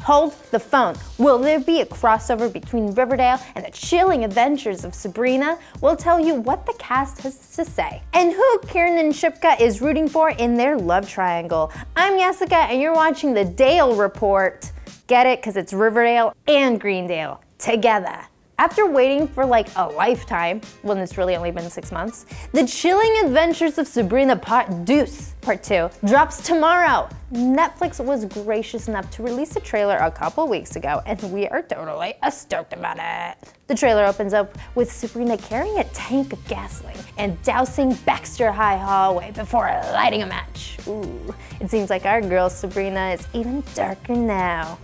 Hold the phone. Will there be a crossover between Riverdale and the Chilling Adventures of Sabrina? We'll tell you what the cast has to say and who Kiernan Shipka is rooting for in their love triangle. I'm Yessica and you're watching the Dale Report. Get it? Because it's Riverdale and Greendale together. After waiting for like a lifetime, when it's really only been 6 months, the Chilling Adventures of Sabrina Part 2 drops tomorrow. Netflix was gracious enough to release a trailer a couple weeks ago, and we are totally stoked about it. The trailer opens up with Sabrina carrying a tank of gasoline and dousing Baxter High hallway before lighting a match. Ooh, it seems like our girl Sabrina is even darker now.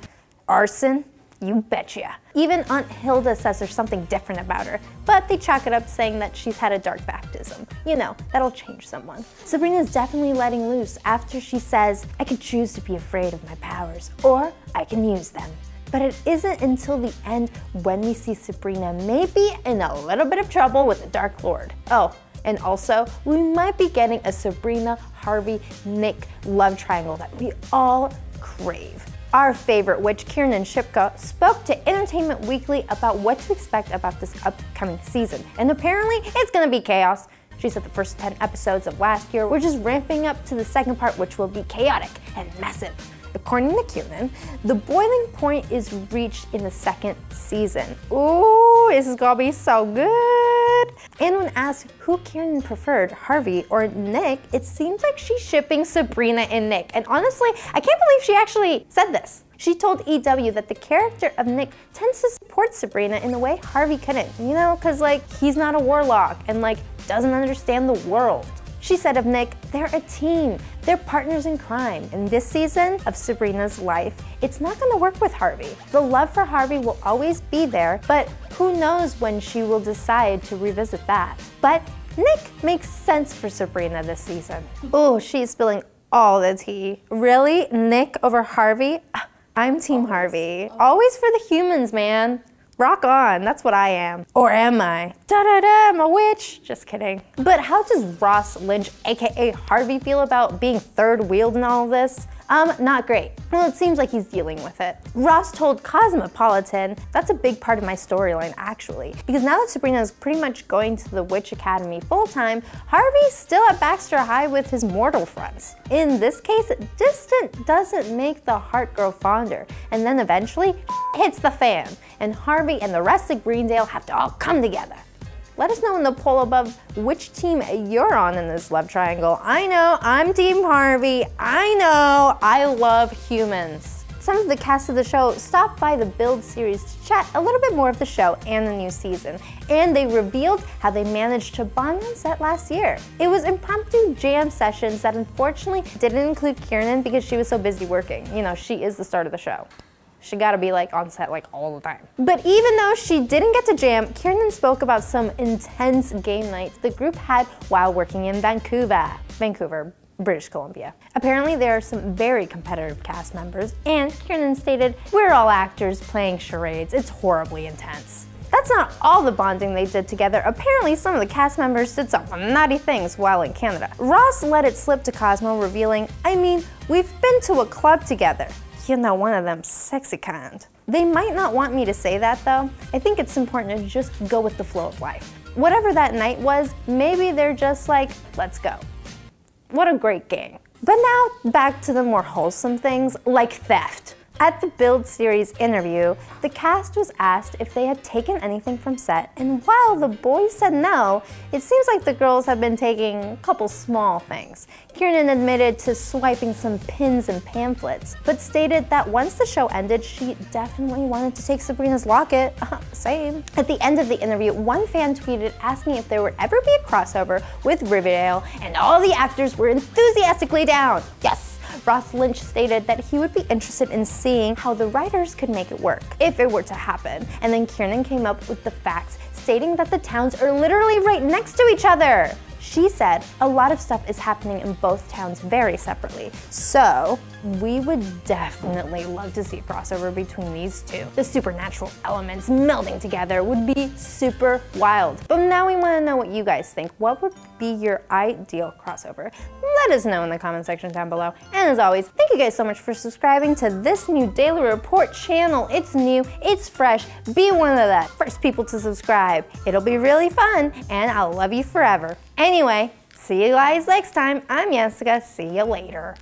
Arson? You betcha. Even Aunt Hilda says there's something different about her, but they chalk it up saying that she's had a dark baptism. You know, that'll change someone. Sabrina's definitely letting loose after she says, I could choose to be afraid of my powers, or I can use them. But it isn't until the end when we see Sabrina maybe in a little bit of trouble with the Dark Lord. Oh, and also, we might be getting a Sabrina, Harvey, Nick love triangle that we all crave. Our favorite witch, Kiernan Shipka, spoke to Entertainment Weekly about what to expect about this upcoming season, and apparently it's gonna be chaos. She said the first 10 episodes of last year were just ramping up to the second part, which will be chaotic and massive. According to Kiernan, the boiling point is reached in the second season. Ooh, this is gonna be so good. And when asked who Kiernan preferred, Harvey or Nick, it seems like she's shipping Sabrina and Nick. And honestly, I can't believe she actually said this. She told EW that the character of Nick tends to support Sabrina in a way Harvey couldn't, you know, cause like he's not a warlock and like doesn't understand the world. She said of Nick, they're a team, they're partners in crime. In this season of Sabrina's life, it's not gonna work with Harvey. The love for Harvey will always be there, but who knows when she will decide to revisit that. But Nick makes sense for Sabrina this season. Oh, she's spilling all the tea. Really? Nick over Harvey? I'm Team Harvey. Always for the humans, man. Rock on, that's what I am. Or am I? Da-da-da, I'm a witch. Just kidding. But how does Ross Lynch, aka Harvey, feel about being third wheeled in all of this? Not great. Well, it seems like he's dealing with it. Ross told Cosmopolitan, that's a big part of my storyline actually, because now that Sabrina is pretty much going to the Witch Academy full-time, Harvey's still at Baxter High with his mortal friends. In this case, distant doesn't make the heart grow fonder, and then eventually, hits the fan, and Harvey and the rest of Greendale have to all come together. Let us know in the poll above which team you're on in this love triangle. I know, I'm Team Harvey. I know, I love humans. Some of the cast of the show stopped by the Build series to chat a little bit more of the show and the new season, and they revealed how they managed to bond on set last year. It was impromptu jam sessions that unfortunately didn't include Kiernan because she was so busy working. You know, she is the start of the show. She gotta be like on set like all the time. But even though she didn't get to jam, Kiernan spoke about some intense game nights the group had while working in Vancouver, British Columbia. Apparently there are some very competitive cast members, and Kiernan stated, we're all actors playing charades, it's horribly intense. That's not all the bonding they did together. Apparently some of the cast members did some naughty things while in Canada. Ross let it slip to Cosmo, revealing, I mean, we've been to a club together. You know, one of them sexy kind. They might not want me to say that though. I think it's important to just go with the flow of life. Whatever that night was, maybe they're just like, let's go. What a great gang. But now back to the more wholesome things like theft. At the Build series interview, the cast was asked if they had taken anything from set, and while the boys said no, it seems like the girls have been taking a couple small things. Kiernan admitted to swiping some pins and pamphlets, but stated that once the show ended, she definitely wanted to take Sabrina's locket. Same. At the end of the interview, one fan tweeted asking if there would ever be a crossover with Riverdale, and all the actors were enthusiastically down. Yes! Ross Lynch stated that he would be interested in seeing how the writers could make it work, if it were to happen. And then Kiernan came up with the facts, stating that the towns are literally right next to each other. She said a lot of stuff is happening in both towns very separately, so we would definitely love to see a crossover between these two. The supernatural elements melding together would be super wild. But now we want to know what you guys think. What would be your ideal crossover? Let us know in the comment section down below. And as always, thank you guys so much for subscribing to this new Daily Report channel. It's new, it's fresh. Be one of the first people to subscribe. It'll be really fun, and I'll love you forever. Anyway, see you guys next time. I'm Yessica. See you later.